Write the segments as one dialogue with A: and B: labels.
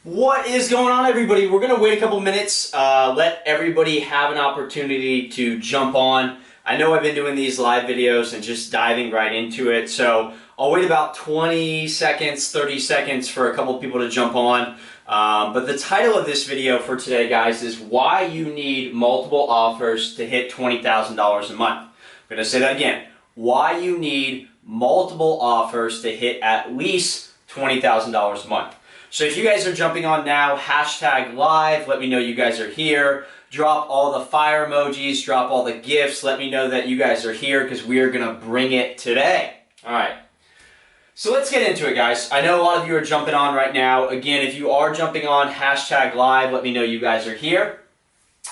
A: What is going on, everybody? We're going to wait a couple minutes, let everybody have an opportunity to jump on. I know I've been doing these live videos and just diving right into it, so I'll wait about 20 seconds, 30 seconds for a couple people to jump on. But the title of this video for today, guys, is why you need multiple offers to hit $20,000 a month. I'm going to say that again. Why you need multiple offers to hit at least $20,000 a month. So if you guys are jumping on now, hashtag live, let me know you guys are here. Drop all the fire emojis, drop all the gifts, let me know that you guys are here because we are going to bring it today. All right. So let's get into it, guys. I know a lot of you are jumping on right now. Again, if you are jumping on, hashtag live, let me know you guys are here.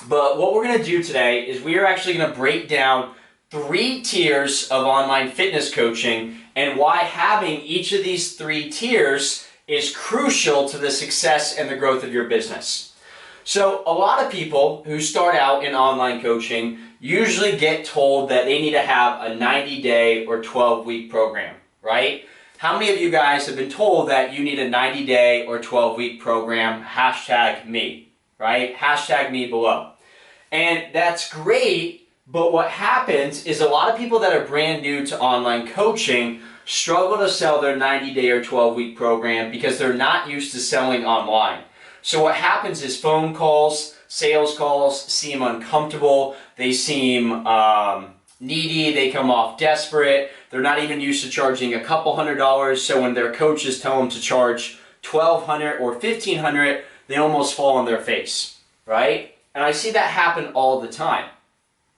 A: But what we're going to do today is we are actually going to break down 3 tiers of online fitness coaching and why having each of these 3 tiers is crucial to the success and the growth of your business. So a lot of people who start out in online coaching usually get told that they need to have a 90-day or 12-week program, right? How many of you guys have been told that you need a 90-day or 12-week program? Hashtag me, right? Hashtag me below. And that's great, but what happens is a lot of people that are brand new to online coaching struggle to sell their 90-day or 12-week program because they're not used to selling online. So what happens is phone calls, sales calls seem uncomfortable, they seem needy, they come off desperate, they're not even used to charging a couple $100s, so when their coaches tell them to charge $1,200 or $1,500, they almost fall on their face, right? And I see that happen all the time.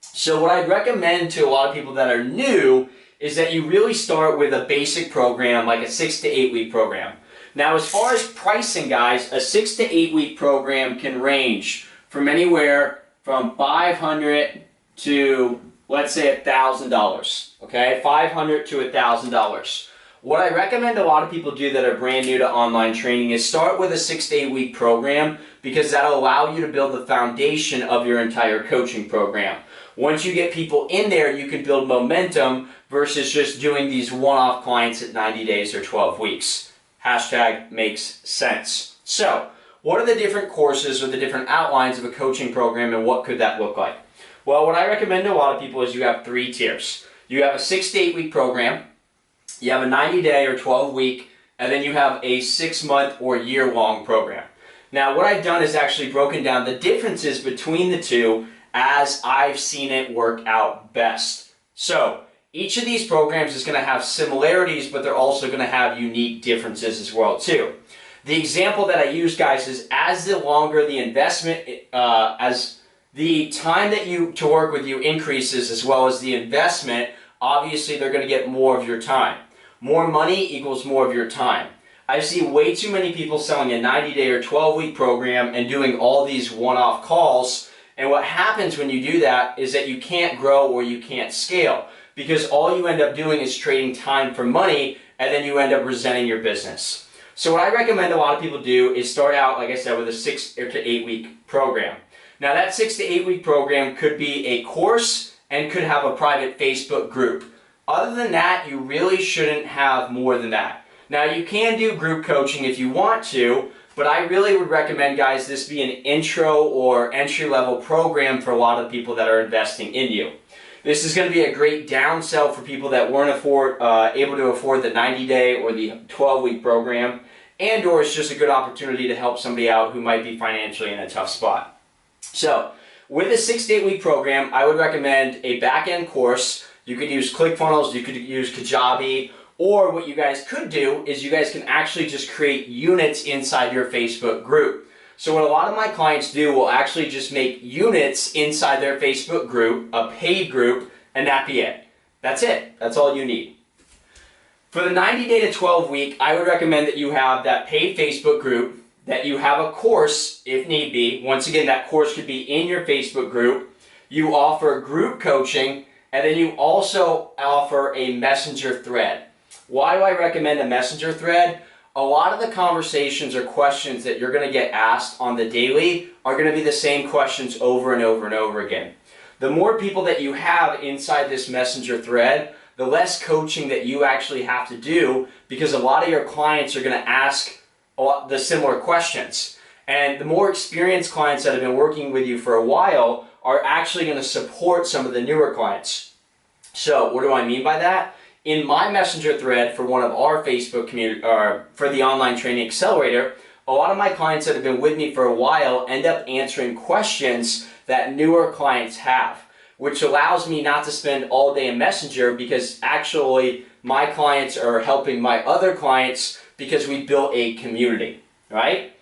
A: So what I'd recommend to a lot of people that are new is that you really start with a basic program, like a 6 to 8 week program. Now, as far as pricing, guys, a 6 to 8 week program can range from anywhere from $500 to, let's say, $1,000, okay? $500 to $1,000. What I recommend a lot of people do that are brand new to online training is start with a 6 to 8 week program because that'll allow you to build the foundation of your entire coaching program. Once you get people in there, you can build momentum versus just doing these one-off clients at 90 days or 12 weeks. Hashtag makes sense. So, what are the different courses or the different outlines of a coaching program and what could that look like? Well, what I recommend to a lot of people is you have 3 tiers. You have a 6 to 8 week program, you have a 90-day or 12-week, and then you have a 6-month or year-long program. Now, what I've done is actually broken down the differences between the two as I've seen it work out best. So, each of these programs is going to have similarities, but they're also going to have unique differences as well, too. The example that I use, guys, is as the longer the investment, as the time that to work with you increases as well as the investment, obviously they're going to get more of your time. More money equals more of your time. I see way too many people selling a 90-day or 12-week program and doing all these one-off calls. And what happens when you do that is that you can't grow or you can't scale because all you end up doing is trading time for money and then you end up resenting your business. So what I recommend a lot of people do is start out, like I said, with a 6 to 8 week program. Now that 6 to 8 week program could be a course and could have a private Facebook group. Other than that, you really shouldn't have more than that. Now you can do group coaching if you want to, but I really would recommend, guys, this be an intro or entry-level program for a lot of people that are investing in you. This is going to be a great downsell for people that weren't able to afford the 90-day or the 12-week program, and or it's just a good opportunity to help somebody out who might be financially in a tough spot. So, with a 6 to 8 week program, I would recommend a back-end course. You could use ClickFunnels, you could use Kajabi, or what you guys could do is you guys can actually just create units inside your Facebook group. So what a lot of my clients do will actually just make units inside their Facebook group, a paid group, and that be it. That's it. That's all you need. For the 90-day to 12-week, I would recommend that you have that paid Facebook group, that you have a course if need be. Once again, that course could be in your Facebook group. You offer group coaching, and then you also offer a messenger thread. Why do I recommend a messenger thread? A lot of the conversations or questions that you're going to get asked on the daily are going to be the same questions over and over and over again. The more people that you have inside this messenger thread, the less coaching that you actually have to do because a lot of your clients are going to ask the similar questions. And the more experienced clients that have been working with you for a while are actually going to support some of the newer clients. So what do I mean by that? In my messenger thread for one of our Facebook community, for the Online Training Accelerator, a lot of my clients that have been with me for a while end up answering questions that newer clients have, which allows me not to spend all day in Messenger, because actually my clients are helping my other clients because we built a community, right?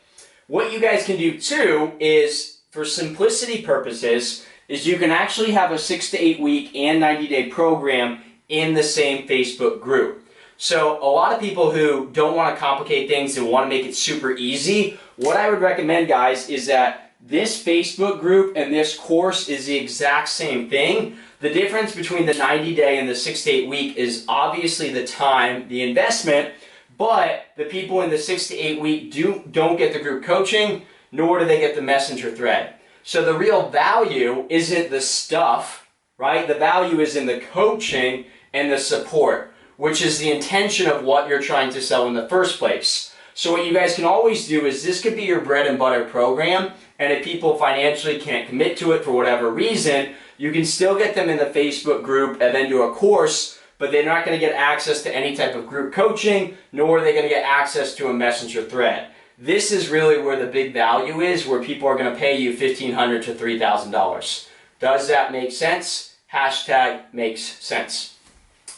A: What you guys can do too is, for simplicity purposes, is you can actually have a 6 to 8 week and 90-day program in the same Facebook group. So a lot of people who don't want to complicate things and want to make it super easy, what I would recommend, guys, is that this Facebook group and this course is the exact same thing. The difference between the 90-day and the 6 to 8 week is obviously the time, the investment, but the people in the 6 to 8 week don't get the group coaching, nor do they get the messenger thread. So the real value isn't the stuff, right? The value is in the coaching and the support, which is the intention of what you're trying to sell in the first place. So what you guys can always do is, this could be your bread and butter program, and if people financially can't commit to it for whatever reason, you can still get them in the Facebook group and then do a course, but they're not going to get access to any type of group coaching, nor are they going to get access to a messenger thread. This is really where the big value is, where people are going to pay you $1,500 to $3,000. Does that make sense? Hashtag makes sense.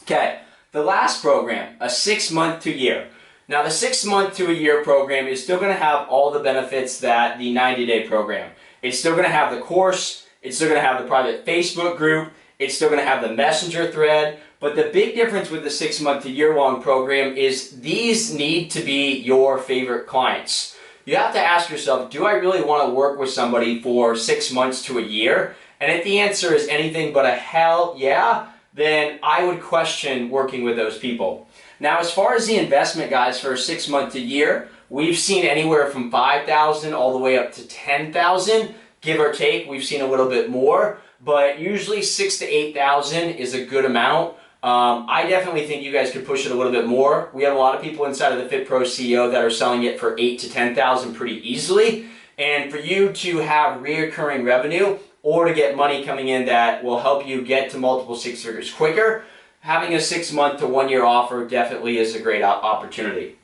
A: Okay, the last program, a 6 month to year. Now the 6 month to a year program is still going to have all the benefits that the 90-day program. It's still going to have the course, it's still going to have the private Facebook group, it's still going to have the messenger thread, but the big difference with the 6 month to year long program is these need to be your favorite clients. You have to ask yourself, do I really want to work with somebody for 6 months to a year? And if the answer is anything but a hell yeah, then I would question working with those people. Now, as far as the investment, guys, for a 6 month to year, we've seen anywhere from $5,000 all the way up to $10,000, give or take. We've seen a little bit more, but usually $6,000 to $8,000 is a good amount. I definitely think you guys could push it a little bit more. We have a lot of people inside of the Fit Pro CEO that are selling it for $8,000 to $10,000 pretty easily. And for you to have reoccurring revenue, or to get money coming in that will help you get to multiple six figures quicker, having a 6 month to 1 year offer definitely is a great opportunity.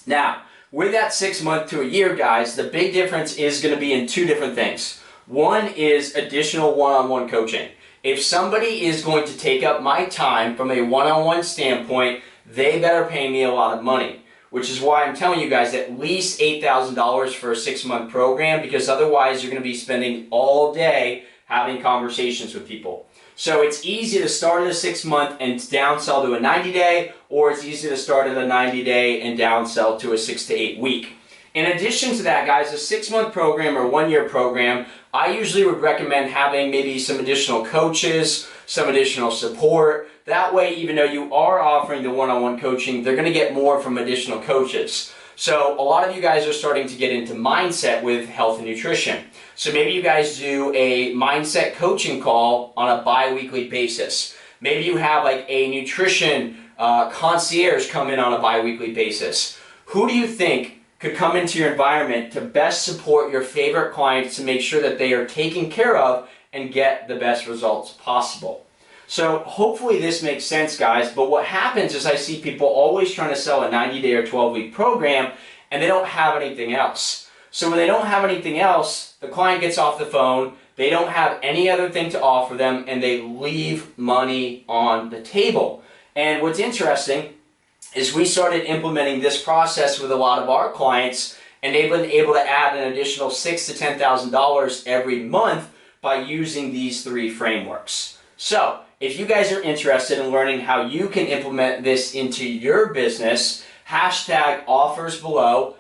A: Now, with that 6 month to a year, guys, the big difference is going to be in two different things. One is additional one-on-one coaching. If somebody is going to take up my time from a one-on-one standpoint, they better pay me a lot of money, which is why I'm telling you guys at least $8,000 for a 6 month program, because otherwise you're going to be spending all day having conversations with people. So it's easy to start at a 6 month and downsell to a 90-day, or it's easy to start at a 90-day and downsell to a 6 to 8 week. In addition to that, guys, a 6 month program or 1 year program, I usually would recommend having maybe some additional coaches, some additional support. That way, even though you are offering the one-on-one coaching, they're going to get more from additional coaches. So a lot of you guys are starting to get into mindset with health and nutrition. So maybe you guys do a mindset coaching call on a bi-weekly basis. Maybe you have like a nutrition concierge come in on a bi-weekly basis. Who do you think could come into your environment to best support your favorite clients to make sure that they are taken care of and get the best results possible? So hopefully this makes sense, guys, but what happens is I see people always trying to sell a 90-day or 12-week program and they don't have anything else. So when they don't have anything else, the client gets off the phone, they don't have any other thing to offer them, and they leave money on the table. And what's interesting is we started implementing this process with a lot of our clients, and they've been able to add an additional $6,000 to $10,000 every month by using these three frameworks. So if you guys are interested in learning how you can implement this into your business, hashtag offers below,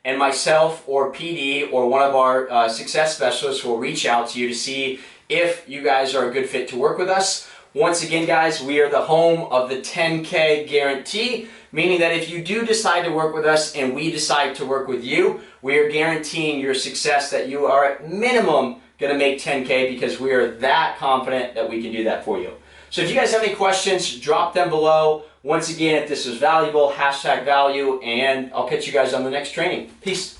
A: and myself or PD or one of our success specialists will reach out to you to see if you guys are a good fit to work with us. Once again, guys, we are the home of the 10K guarantee, meaning that if you do decide to work with us and we decide to work with you, we are guaranteeing your success, that you are at minimum going to make 10K, because we are that confident that we can do that for you. So if you guys have any questions, drop them below. Once again, if this was valuable, hashtag value, and I'll catch you guys on the next training. Peace.